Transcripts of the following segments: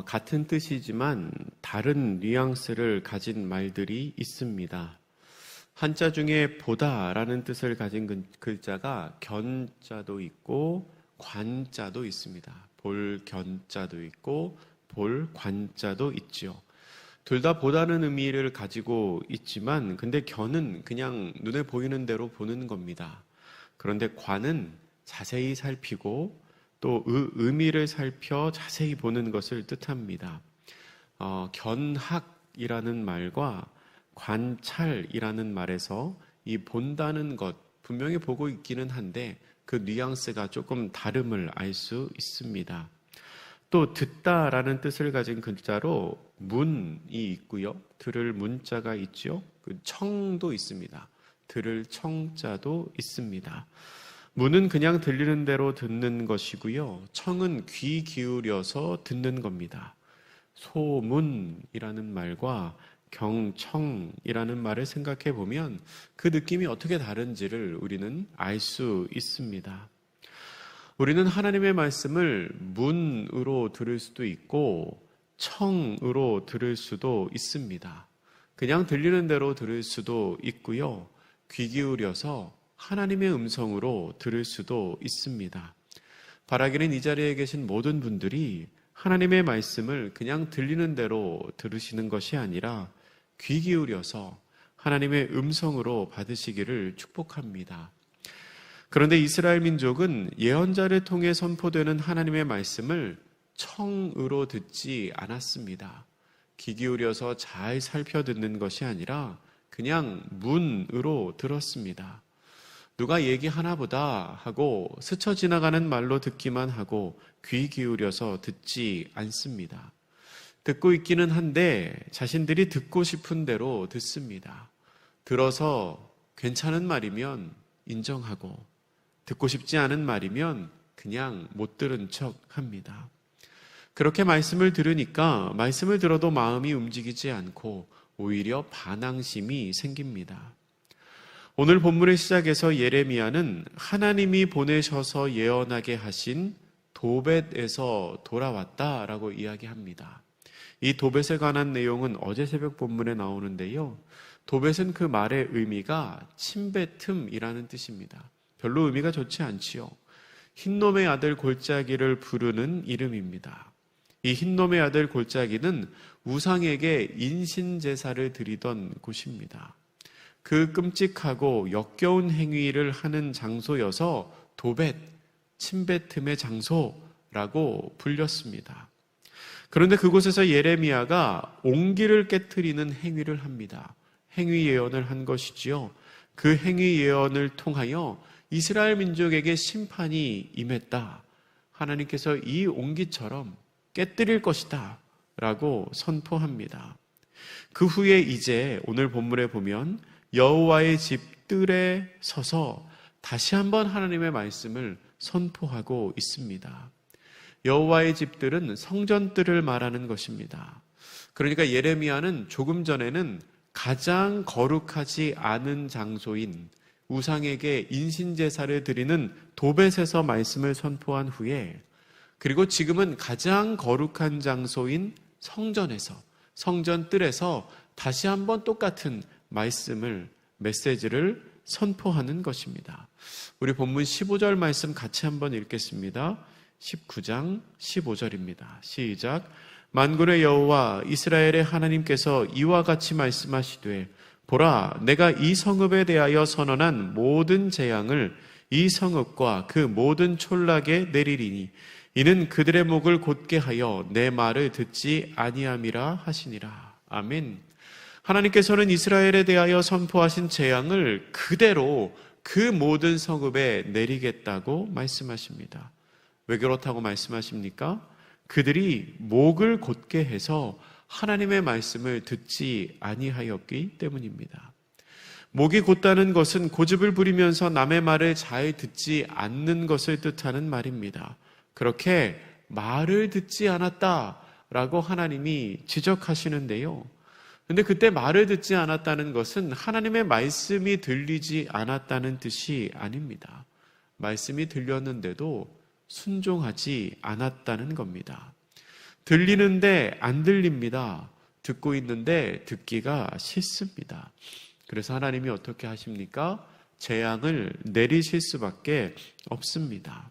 같은 뜻이지만 다른 뉘앙스를 가진 말들이 있습니다. 한자 중에 보다라는 뜻을 가진 글자가 견자도 있고 관자도 있습니다. 볼견자도 있고 볼관자도 있죠. 둘 다 보다는 의미를 가지고 있지만 근데 견은 그냥 눈에 보이는 대로 보는 겁니다. 그런데 관은 자세히 살피고 또 의미를 살펴 자세히 보는 것을 뜻합니다. 견학이라는 말과 관찰이라는 말에서 이 본다는 것 분명히 보고 있기는 한데 그 뉘앙스가 조금 다름을 알 수 있습니다. 또 듣다라는 뜻을 가진 글자로 문이 있고요. 들을 문자가 있죠. 그 청도 있습니다. 들을 청자도 있습니다. 문은 그냥 들리는 대로 듣는 것이고요. 청은 귀 기울여서 듣는 겁니다. 소문이라는 말과 경청이라는 말을 생각해 보면 그 느낌이 어떻게 다른지를 우리는 알 수 있습니다. 우리는 하나님의 말씀을 문으로 들을 수도 있고 청으로 들을 수도 있습니다. 그냥 들리는 대로 들을 수도 있고요. 귀 기울여서 하나님의 음성으로 들을 수도 있습니다. 바라기는 이 자리에 계신 모든 분들이 하나님의 말씀을 그냥 들리는 대로 들으시는 것이 아니라 귀 기울여서 하나님의 음성으로 받으시기를 축복합니다. 그런데 이스라엘 민족은 예언자를 통해 선포되는 하나님의 말씀을 청으로 듣지 않았습니다. 귀 기울여서 잘 살펴 듣는 것이 아니라 그냥 문으로 들었습니다. 누가 얘기하나 보다 하고 스쳐 지나가는 말로 듣기만 하고 귀 기울여서 듣지 않습니다. 듣고 있기는 한데 자신들이 듣고 싶은 대로 듣습니다. 들어서 괜찮은 말이면 인정하고 듣고 싶지 않은 말이면 그냥 못 들은 척 합니다. 그렇게 말씀을 들으니까 말씀을 들어도 마음이 움직이지 않고 오히려 반항심이 생깁니다. 오늘 본문의 시작에서 예레미야는 하나님이 보내셔서 예언하게 하신 도벳에서 돌아왔다라고 이야기합니다. 이 도벳에 관한 내용은 어제 새벽 본문에 나오는데요. 도벳은 그 말의 의미가 침뱉음이라는 뜻입니다. 별로 의미가 좋지 않지요. 흰놈의 아들 골짜기를 부르는 이름입니다. 이 흰놈의 아들 골짜기는 우상에게 인신제사를 드리던 곳입니다. 그 끔찍하고 역겨운 행위를 하는 장소여서 도벳, 침뱉음의 장소라고 불렸습니다. 그런데 그곳에서 예레미야가 옹기를 깨트리는 행위를 합니다. 행위 예언을 한 것이지요. 그 행위 예언을 통하여 이스라엘 민족에게 심판이 임했다. 하나님께서 이 옹기처럼 깨뜨릴 것이다 라고 선포합니다. 그 후에 이제 오늘 본문에 보면 여호와의 집들에 서서 다시 한번 하나님의 말씀을 선포하고 있습니다. 여호와의 집들은 성전들을 말하는 것입니다. 그러니까 예레미야는 조금 전에는 가장 거룩하지 않은 장소인 우상에게 인신제사를 드리는 도벳에서 말씀을 선포한 후에 그리고 지금은 가장 거룩한 장소인 성전에서 성전뜰에서 다시 한번 똑같은 메시지를 선포하는 것입니다. 우리 본문 15절 말씀 같이 한번 읽겠습니다. 19장 15절입니다. 시작. 만군의 여호와 이스라엘의 하나님께서 이와 같이 말씀하시되 보라, 내가 이 성읍에 대하여 선언한 모든 재앙을 이 성읍과 그 모든 촌락에 내리리니 이는 그들의 목을 곧게 하여 내 말을 듣지 아니함이라 하시니라. 아멘. 하나님께서는 이스라엘에 대하여 선포하신 재앙을 그대로 그 모든 성읍에 내리겠다고 말씀하십니다. 왜 그렇다고 말씀하십니까? 그들이 목을 곧게 해서 하나님의 말씀을 듣지 아니하였기 때문입니다. 목이 곧다는 것은 고집을 부리면서 남의 말을 잘 듣지 않는 것을 뜻하는 말입니다. 그렇게 말을 듣지 않았다라고 하나님이 지적하시는데요. 근데 그때 말을 듣지 않았다는 것은 하나님의 말씀이 들리지 않았다는 뜻이 아닙니다. 말씀이 들렸는데도 순종하지 않았다는 겁니다. 들리는데 안 들립니다. 듣고 있는데 듣기가 싫습니다. 그래서 하나님이 어떻게 하십니까? 재앙을 내리실 수밖에 없습니다.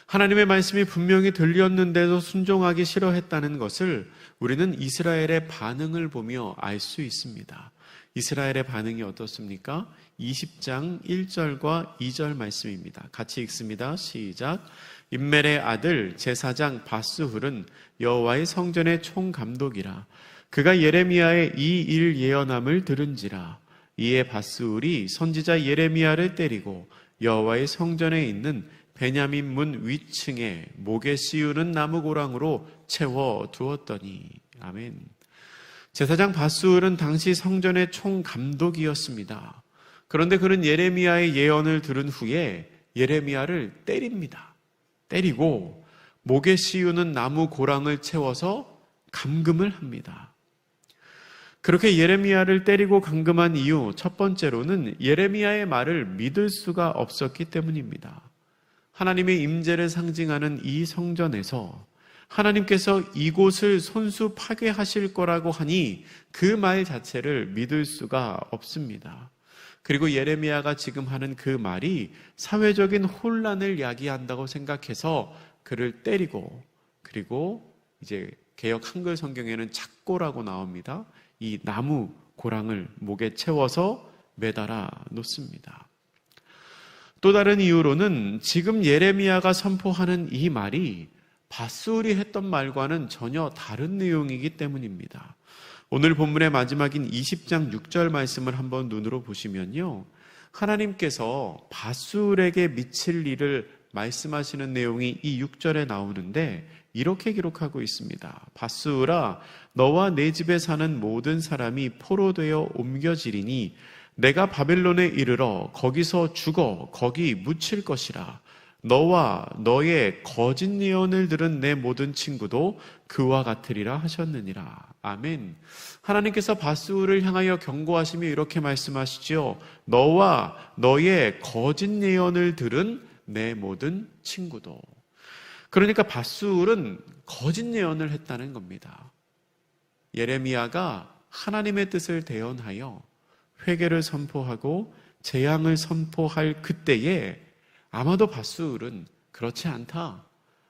하나님의 말씀이 분명히 들렸는데도 순종하기 싫어했다는 것을 우리는 이스라엘의 반응을 보며 알 수 있습니다. 이스라엘의 반응이 어떻습니까? 20장 1절과 2절 말씀입니다. 같이 읽습니다. 시작. 임멜의 아들 제사장 바스훌은 여호와의 성전의 총감독이라. 그가 예레미야의 이 일 예언함을 들은지라. 이에 바스훌이 선지자 예레미야를 때리고 여호와의 성전에 있는 베냐민 문 위층에 목에 씌우는 나무 고랑으로 채워 두었더니. 아멘. 제사장 바스훌은 당시 성전의 총감독이었습니다. 그런데 그는 예레미야의 예언을 들은 후에 예레미야를 때립니다. 때리고 목에 씌우는 나무 고랑을 채워서 감금을 합니다. 그렇게 예레미야를 때리고 감금한 이유 첫 번째로는 예레미야의 말을 믿을 수가 없었기 때문입니다. 하나님의 임재를 상징하는 이 성전에서 하나님께서 이곳을 손수 파괴하실 거라고 하니 그 말 자체를 믿을 수가 없습니다. 그리고 예레미야가 지금 하는 그 말이 사회적인 혼란을 야기한다고 생각해서 그를 때리고, 그리고 이제 개역 한글 성경에는 작고라고 나옵니다. 이 나무 고랑을 목에 채워서 매달아 놓습니다. 또 다른 이유로는 지금 예레미야가 선포하는 이 말이 바스훌이 했던 말과는 전혀 다른 내용이기 때문입니다. 오늘 본문의 마지막인 20장 6절 말씀을 한번 눈으로 보시면요, 하나님께서 바스훌에게 미칠 일을 말씀하시는 내용이 이 6절에 나오는데 이렇게 기록하고 있습니다. 바스훌아, 너와 내 집에 사는 모든 사람이 포로되어 옮겨지리니 내가 바벨론에 이르러 거기서 죽어 거기 묻힐 것이라. 너와 너의 거짓 예언을 들은 내 모든 친구도 그와 같으리라 하셨느니라. 아멘. 하나님께서 바스훌을 향하여 경고하시며 이렇게 말씀하시죠. 너와 너의 거짓 예언을 들은 내 모든 친구도. 그러니까 바스훌은 거짓 예언을 했다는 겁니다. 예레미야가 하나님의 뜻을 대언하여 회개를 선포하고 재앙을 선포할 그때에 아마도 바스훌은 그렇지 않다.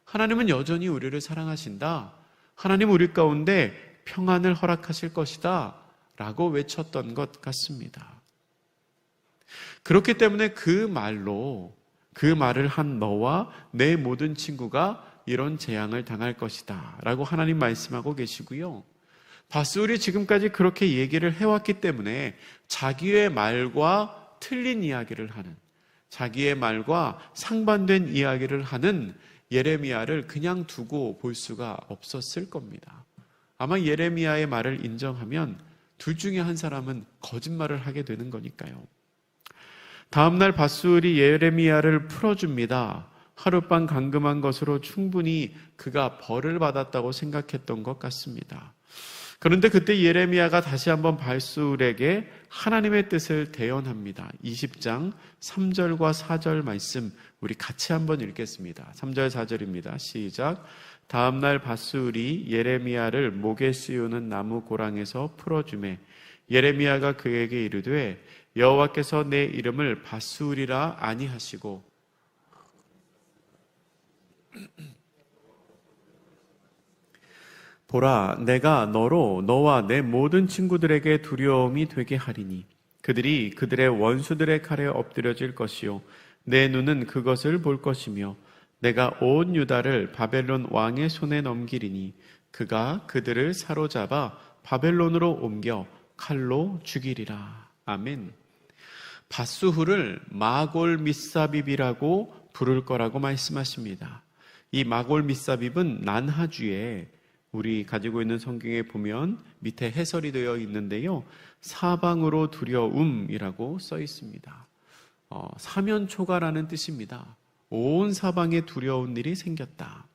하나님은 여전히 우리를 사랑하신다. 하나님 우리 가운데 평안을 허락하실 것이다. 라고 외쳤던 것 같습니다. 그렇기 때문에 그 말을 한 너와 내 모든 친구가 이런 재앙을 당할 것이다. 라고 하나님 말씀하고 계시고요. 바스훌이 지금까지 그렇게 얘기를 해왔기 때문에 자기의 말과 틀린 이야기를 하는, 자기의 말과 상반된 이야기를 하는 예레미야를 그냥 두고 볼 수가 없었을 겁니다. 아마 예레미야의 말을 인정하면 둘 중에 한 사람은 거짓말을 하게 되는 거니까요. 다음날 바스훌이 예레미야를 풀어줍니다. 하룻밤 감금한 것으로 충분히 그가 벌을 받았다고 생각했던 것 같습니다. 그런데 그때 예레미야가 다시 한번 바스훌에게 하나님의 뜻을 대언합니다. 20장 3절과 4절 말씀 우리 같이 한번 읽겠습니다. 3절 4절입니다. 시작. 다음날 바스훌이 예레미야를 목에 씌우는 나무 고랑에서 풀어주매 예레미야가 그에게 이르되 여호와께서 내 이름을 바스훌이라 아니하시고 보라, 내가 너로 너와 내 모든 친구들에게 두려움이 되게 하리니 그들이 그들의 원수들의 칼에 엎드려질 것이요 내 눈은 그것을 볼 것이며 내가 온 유다를 바벨론 왕의 손에 넘기리니 그가 그들을 사로잡아 바벨론으로 옮겨 칼로 죽이리라. 아멘. 바스훌을 마골 미사빕이라고 부를 거라고 말씀하십니다. 이 마골 미사빕은 난하주에 우리 가지고 있는 성경에 보면 밑에 해설이 되어 있는데요. 사방으로 두려움이라고 써 있습니다. 사면초가라는 뜻입니다. 온 사방에 두려운 일이 생겼다.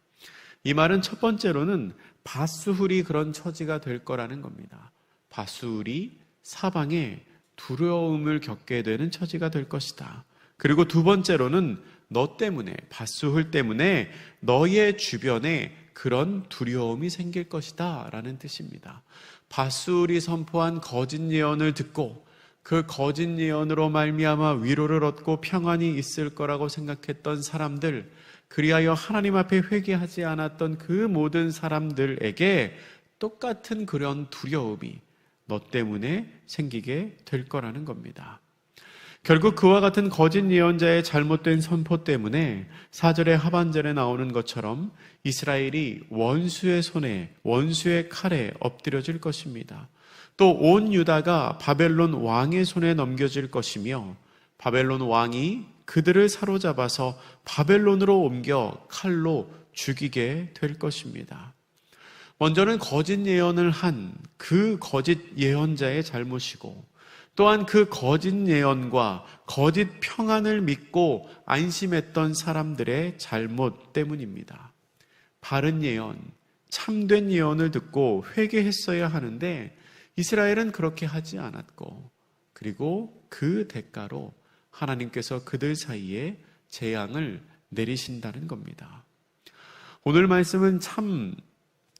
이 말은 첫 번째로는 바스훌이 그런 처지가 될 거라는 겁니다. 바스훌이 사방에 두려움을 겪게 되는 처지가 될 것이다. 그리고 두 번째로는 너 때문에, 바스훌 때문에 너의 주변에 그런 두려움이 생길 것이다 라는 뜻입니다. 밧술이 선포한 거짓 예언을 듣고 그 거짓 예언으로 말미암아 위로를 얻고 평안이 있을 거라고 생각했던 사람들, 그리하여 하나님 앞에 회개하지 않았던 그 모든 사람들에게 똑같은 그런 두려움이 너 때문에 생기게 될 거라는 겁니다. 결국 그와 같은 거짓 예언자의 잘못된 선포 때문에 4절의 하반절에 나오는 것처럼 이스라엘이 원수의 손에, 원수의 칼에 엎드려질 것입니다. 또 온 유다가 바벨론 왕의 손에 넘겨질 것이며 바벨론 왕이 그들을 사로잡아서 바벨론으로 옮겨 칼로 죽이게 될 것입니다. 먼저는 거짓 예언을 한 그 거짓 예언자의 잘못이고, 또한 그 거짓 예언과 거짓 평안을 믿고 안심했던 사람들의 잘못 때문입니다. 바른 예언, 참된 예언을 듣고 회개했어야 하는데 이스라엘은 그렇게 하지 않았고, 그리고 그 대가로 하나님께서 그들 사이에 재앙을 내리신다는 겁니다. 오늘 말씀은 참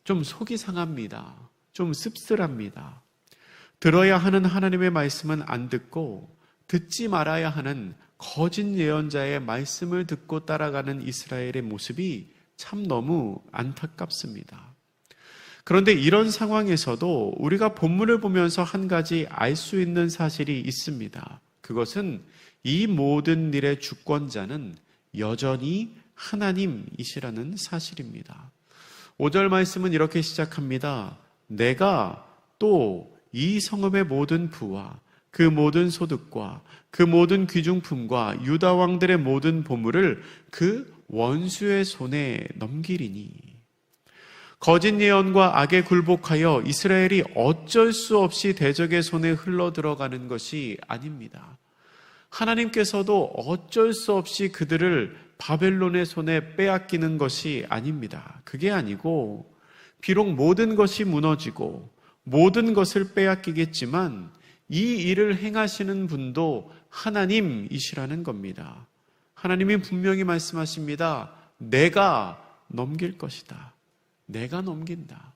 좀 속이 상합니다. 좀 씁쓸합니다. 들어야 하는 하나님의 말씀은 안 듣고 듣지 말아야 하는 거짓 예언자의 말씀을 듣고 따라가는 이스라엘의 모습이 참 너무 안타깝습니다. 그런데 이런 상황에서도 우리가 본문을 보면서 한 가지 알 수 있는 사실이 있습니다. 그것은 이 모든 일의 주권자는 여전히 하나님이시라는 사실입니다. 5절 말씀은 이렇게 시작합니다. 내가 또 이 성읍의 모든 부와 그 모든 소득과 그 모든 귀중품과 유다 왕들의 모든 보물을 그 원수의 손에 넘기리니. 거짓 예언과 악에 굴복하여 이스라엘이 어쩔 수 없이 대적의 손에 흘러 들어가는 것이 아닙니다. 하나님께서도 어쩔 수 없이 그들을 바벨론의 손에 빼앗기는 것이 아닙니다. 그게 아니고 비록 모든 것이 무너지고 모든 것을 빼앗기겠지만 이 일을 행하시는 분도 하나님이시라는 겁니다. 하나님이 분명히 말씀하십니다. 내가 넘길 것이다. 내가 넘긴다.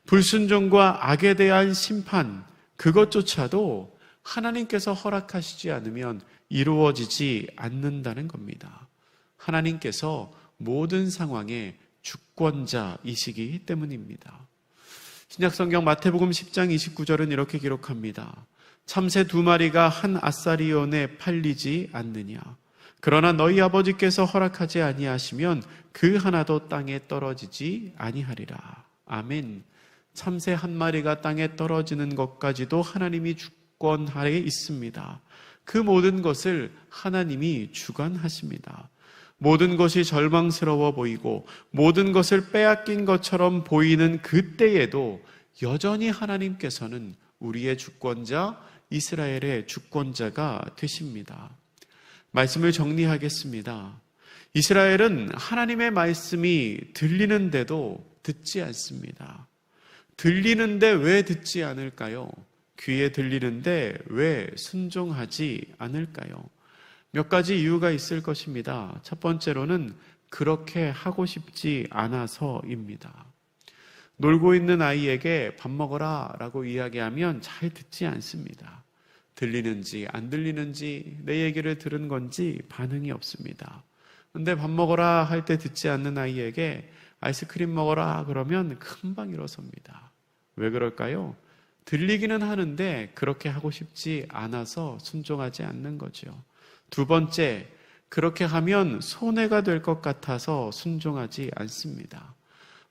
불순종과 악에 대한 심판, 그것조차도 하나님께서 허락하시지 않으면 이루어지지 않는다는 겁니다. 하나님께서 모든 상황의 주권자이시기 때문입니다. 신약성경 마태복음 10장 29절은 이렇게 기록합니다. 참새 2마리가 한 아사리온에 팔리지 않느냐. 그러나 너희 아버지께서 허락하지 아니하시면 그 하나도 땅에 떨어지지 아니하리라. 아멘. 참새 1마리가 땅에 떨어지는 것까지도 하나님이 주권 하에 있습니다. 그 모든 것을 하나님이 주관하십니다. 모든 것이 절망스러워 보이고 모든 것을 빼앗긴 것처럼 보이는 그때에도 여전히 하나님께서는 우리의 주권자, 이스라엘의 주권자가 되십니다. 말씀을 정리하겠습니다. 이스라엘은 하나님의 말씀이 들리는데도 듣지 않습니다. 들리는데 왜 듣지 않을까요? 귀에 들리는데 왜 순종하지 않을까요? 몇 가지 이유가 있을 것입니다. 첫 번째로는 그렇게 하고 싶지 않아서입니다. 놀고 있는 아이에게 밥 먹어라 라고 이야기하면 잘 듣지 않습니다. 들리는지 안 들리는지 내 얘기를 들은 건지 반응이 없습니다. 근데 밥 먹어라 할 때 듣지 않는 아이에게 아이스크림 먹어라 그러면 금방 일어섭니다. 왜 그럴까요? 들리기는 하는데 그렇게 하고 싶지 않아서 순종하지 않는 거죠. 두 번째, 그렇게 하면 손해가 될 것 같아서 순종하지 않습니다.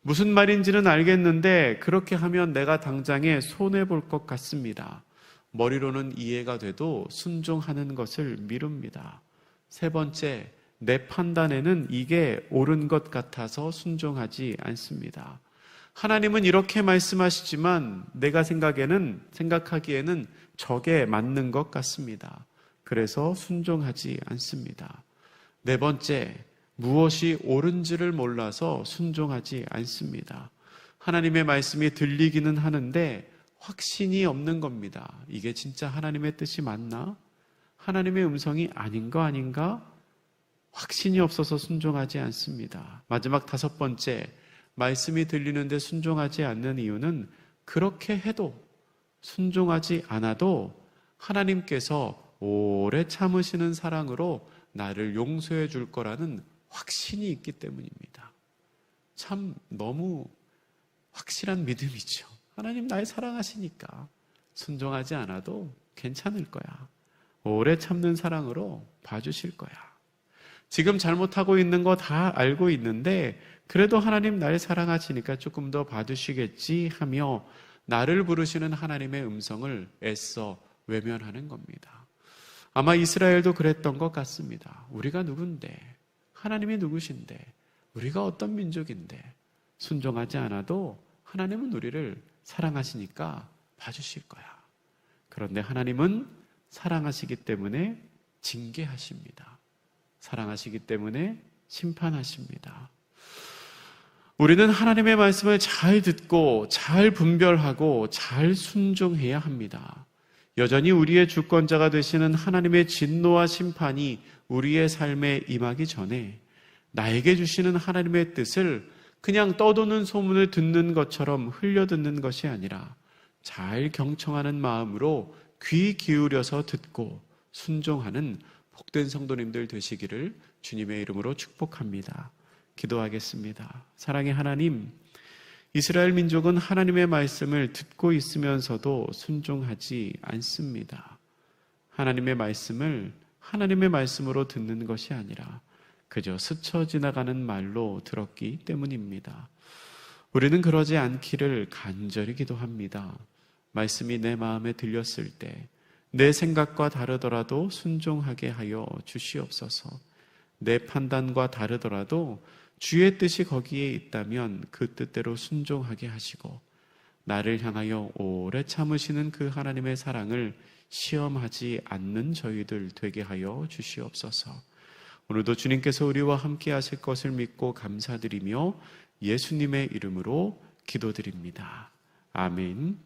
무슨 말인지는 알겠는데 그렇게 하면 내가 당장에 손해볼 것 같습니다. 머리로는 이해가 돼도 순종하는 것을 미룹니다. 세 번째, 내 판단에는 이게 옳은 것 같아서 순종하지 않습니다. 하나님은 이렇게 말씀하시지만 내가 생각하기에는 저게 맞는 것 같습니다. 그래서 순종하지 않습니다. 네 번째, 무엇이 옳은지를 몰라서 순종하지 않습니다. 하나님의 말씀이 들리기는 하는데 확신이 없는 겁니다. 이게 진짜 하나님의 뜻이 맞나? 하나님의 음성이 아닌 거 아닌가? 확신이 없어서 순종하지 않습니다. 마지막 5번째, 말씀이 들리는데 순종하지 않는 이유는 그렇게 해도, 순종하지 않아도 하나님께서 오래 참으시는 사랑으로 나를 용서해 줄 거라는 확신이 있기 때문입니다. 참 너무 확실한 믿음이죠. 하나님 날 사랑하시니까 순종하지 않아도 괜찮을 거야. 오래 참는 사랑으로 봐주실 거야. 지금 잘못하고 있는 거 다 알고 있는데 그래도 하나님 날 사랑하시니까 조금 더 봐주시겠지 하며 나를 부르시는 하나님의 음성을 애써 외면하는 겁니다. 아마 이스라엘도 그랬던 것 같습니다. 우리가 누군데, 하나님이 누구신데, 우리가 어떤 민족인데 순종하지 않아도 하나님은 우리를 사랑하시니까 봐주실 거야. 그런데 하나님은 사랑하시기 때문에 징계하십니다. 사랑하시기 때문에 심판하십니다. 우리는 하나님의 말씀을 잘 듣고 잘 분별하고 잘 순종해야 합니다. 여전히 우리의 주권자가 되시는 하나님의 진노와 심판이 우리의 삶에 임하기 전에 나에게 주시는 하나님의 뜻을 그냥 떠도는 소문을 듣는 것처럼 흘려듣는 것이 아니라 잘 경청하는 마음으로 귀 기울여서 듣고 순종하는 복된 성도님들 되시기를 주님의 이름으로 축복합니다. 기도하겠습니다. 사랑의 하나님, 이스라엘 민족은 하나님의 말씀을 듣고 있으면서도 순종하지 않습니다. 하나님의 말씀을 하나님의 말씀으로 듣는 것이 아니라 그저 스쳐 지나가는 말로 들었기 때문입니다. 우리는 그러지 않기를 간절히 기도합니다. 말씀이 내 마음에 들렸을 때 내 생각과 다르더라도 순종하게 하여 주시옵소서. 내 판단과 다르더라도 주의 뜻이 거기에 있다면 그 뜻대로 순종하게 하시고 나를 향하여 오래 참으시는 그 하나님의 사랑을 시험하지 않는 저희들 되게 하여 주시옵소서. 오늘도 주님께서 우리와 함께 하실 것을 믿고 감사드리며 예수님의 이름으로 기도드립니다. 아멘.